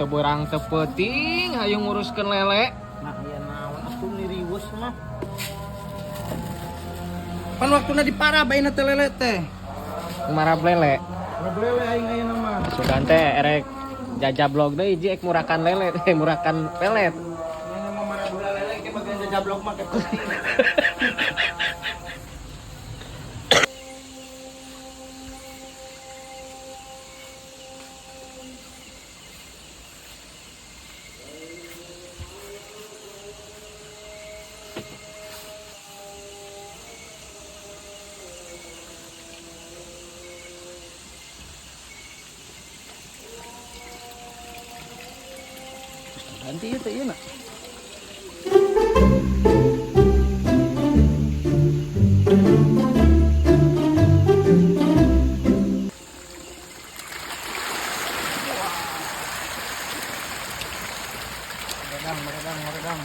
teberang tepeting hayu nguruskeun lele. Nah iya naon atuh niriwes mah. Pan waktuna dipara baina teh lele teh. Marab lele. Marab lele aing ayeuna mah. Sugan teh erek jajablog deui ji ek murakan lele teh murakan pelet. Ayeuna mah marab lele ke bagian jajablog mah ke penting. Ganti itu ieu na. Meredang.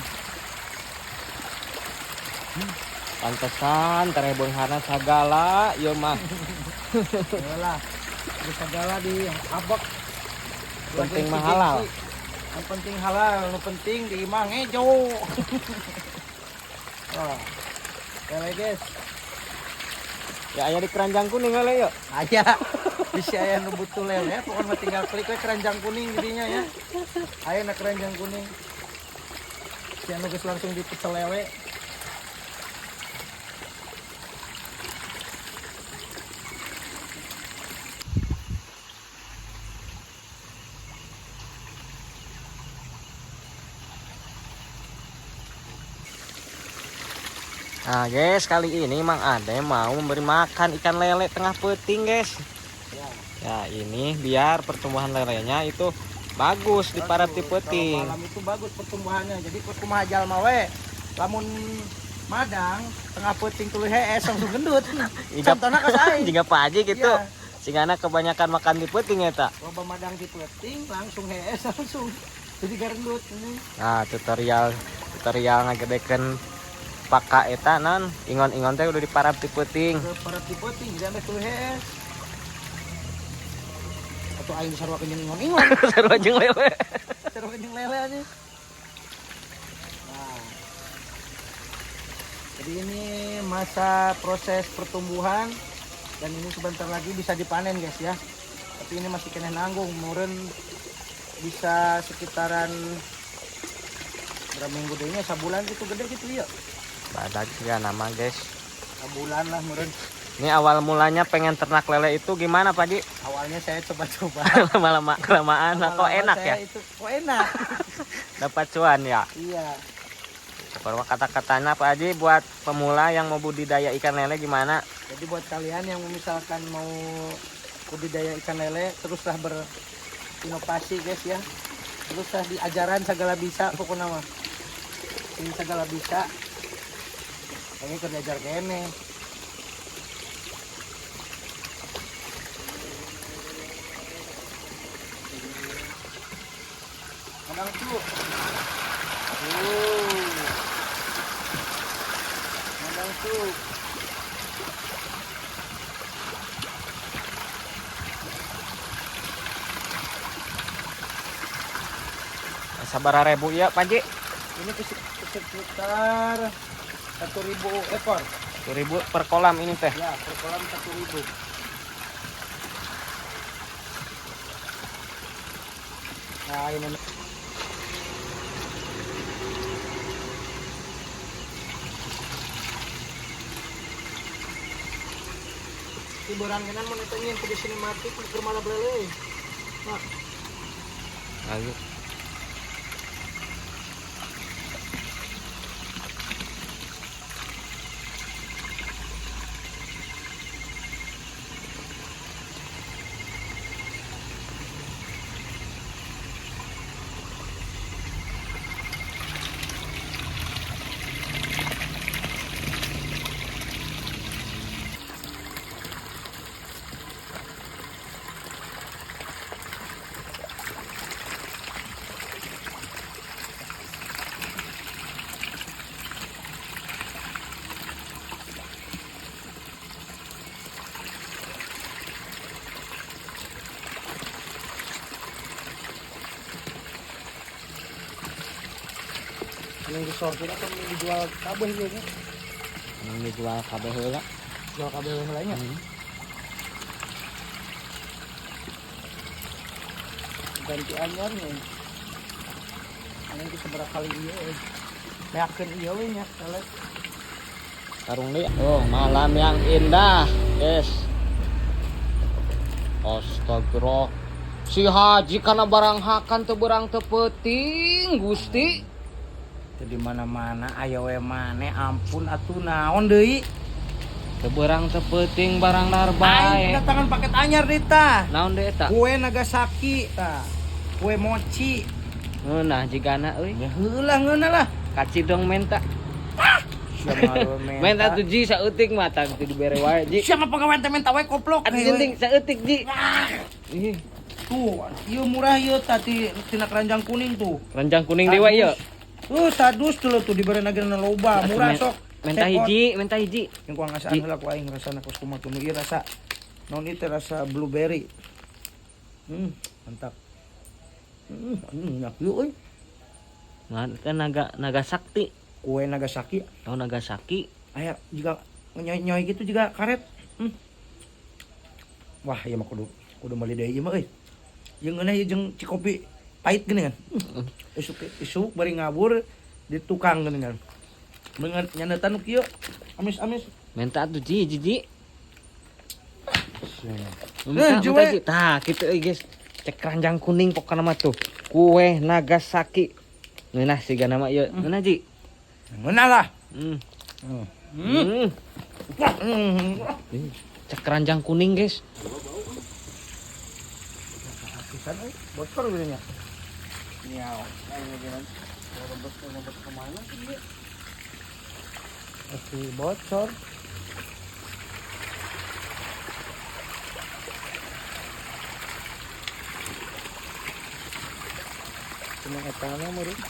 Pantesan tarebon harna sagala ieu mah. Yalah. Di segala di abek. Penting mah halal. Yang penting halal, yang penting di imah ngejo. Oh. Lele guys. Ya aya di keranjang kuning lele yuk. Aya. Bisa aya nu butuh lele, pokoknya tinggal klik we keranjang kuning jadinya ya. Aya na keranjang kuning. Si anu geus langsung dipecel lele. Nah guys, kali ini Mang Ade mau memberi makan ikan lele tengah peting guys. Ya ini biar pertumbuhan lelenya itu bagus di para peting. Malam itu bagus pertumbuhannya. Jadi kumaha jalma we. Lamun madang tengah peting tuluy hees langsung gendut. Contohna ka sae. Jika Pak Haji gitu. Iya. Singana kebanyakan makan di peting eta. Loba madang di peting langsung hees langsung. Jadi gendut ini. Nah, tutorial ngagedekeun paka eta non ingon-ingon teh udah diparap di peting. Para di peting jadi sampai tuluy hees. Atau aing sarwakeun jeung ingon-ingon. Sarua jeung lele. Sarwakeun jeung lele aja. Nah. Jadi ini masa proses pertumbuhan dan ini sebentar lagi bisa dipanen guys ya. Tapi ini masih kena nanggung, meureun bisa sekitaran berapa minggu dehnya, sabulan gitu gede gitu ya. Badak juga nama guys. Sabulan lah meureun. Ini awal mulanya pengen ternak lele itu gimana Pak Ji? Awalnya saya coba-coba. Lama-lama kelamaan kok enak ya? Kok enak. Dapat cuan ya? Iya. Kalau kata-katanya Pak Haji buat pemula yang mau budidaya ikan lele gimana? Jadi buat kalian yang misalkan mau budidaya ikan lele, teruslah berinovasi guys ya. Teruslah diajaran segala bisa pokoknya mah. Ini segala bisa. Ini kerja ajar kene. Madang tuh. Madang tuh. Sabaraha ribu ya Pak Ji? Ini sekitar 1.000 ekor. 1.000 per kolam ini teh. Ya, per kolam 1.000. Nah, ini hiburan kenan mau nitanya yang di sinematik ke malam lele. Nah, Lagi. Ini resort kita kan dijual kabeh ya kan. Ini dijual kabeh heula. Jual kabeh lainnya. Ganti anyar nih. Ini kita berapa kali iya. Yakin iya we nya kalau Karung deui. Oh, malam yang indah, guys. Astagfirullah. Si Haji kana barang hakan teu berang teu peuting, Gusti. di mana-mana aya we mane ampun atuh naon deui. Teu berang teu peuting barang lar Aing bae. kedatangan paket anyar deui tah. Naon deui eta? Kue Nagasaki tah. Kue mochi. Ngeunah jigana euy. Ya heula ngeunah lah. Kacidong menta. Siapa Menta tuh ji saeutik mah tang teu dibere wae ji. Siapa pegawai teh minta we koplok. Atuh genting saeutik ji. Ih, Tuh, ieu murah ieu tadi tina keranjang kuning tuh. ranjang kuning dewa ieu. Sadus tuh tuh dibere nagina loba, murah sok. Menta hiji, menta hiji. Yang ku ngasaan heula ku aing rasana kos kumaha tuh ieu rasa. Naon ieu rasa blueberry. Mantap. Nyak ieu euy. Ngan kan naga sakti. Kue Nagasaki. Oh Nagasaki. Aya juga nyoy-nyoy gitu juga karet. Wah, ieu mah kudu meuli deui ieu mah euy. Jeung ngeunah ieu jeung cikopi pahit geuning kan. Isuk bari ngabur di tukang geuning kan. Beungeun nyaneutan nu kieu. Amis-amis. Menta atuh ji ji. Nah, Menta ji. Tah, kitu euy guys. Cek ranjang kuning pokona mah tuh. Kue Nagasaki. Ngeunah siga nama ieu. Ngeunah ji. Ngeunah lah. Cek ranjang kuning guys. Pisan euy, bocor geuning nya. Nyaw. Aing geus rebet kemana sih? Masih bocor. Cuma etana meureun.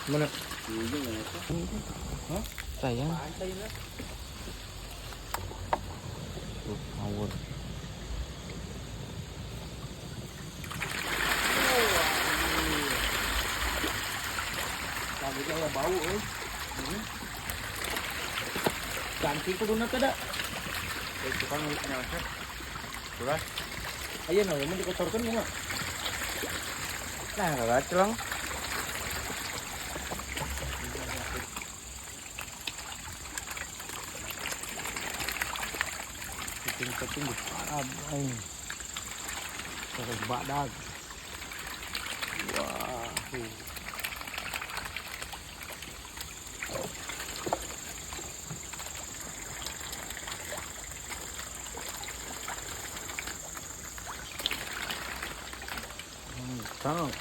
Mana? Sayang. Tuh, ngawur. Lagi aya bau euy. Ganti kuduna teh da. Itu kan nyosek. Ulah. Aya naon mun dikotorkeun mah. Nah, rada celong. Keting di parab aing. Terus badag. Wah. Mantap.